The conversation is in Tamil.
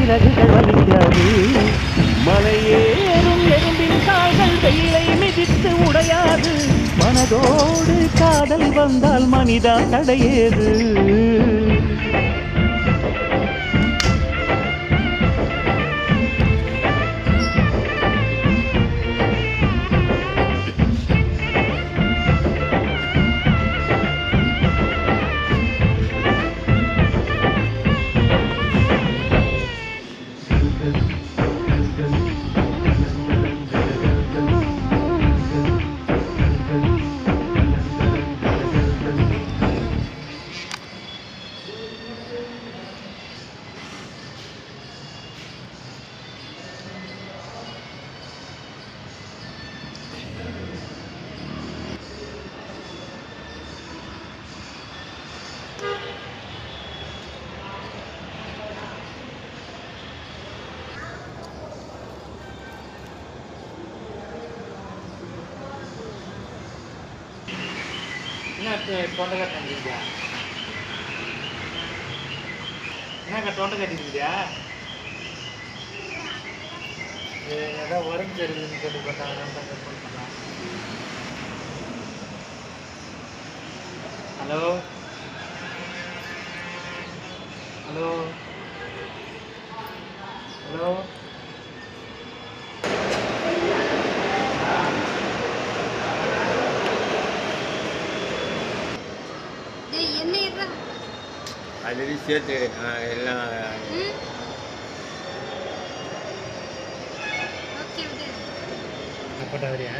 சிறகுகள் வலிக்காது. மலையேறும் எறும்பின் கால்கள் வெயிலை மிதித்து உடையாது. மனதோடு காதல் வந்தால் மனிதா தடையேது. தொண்டை கட்டிருக்கியா? என்னக்கா தொண்டை கட்டிருக்கியா? ஏதாவது உடம்பு சரியில்லைன்னு சொல்லி பார்த்தாங்க. ஹலோ ஹலோ ஹலோ ஆல்ரெடி சேர்த்து எல்லாம் போட்டா வரியா?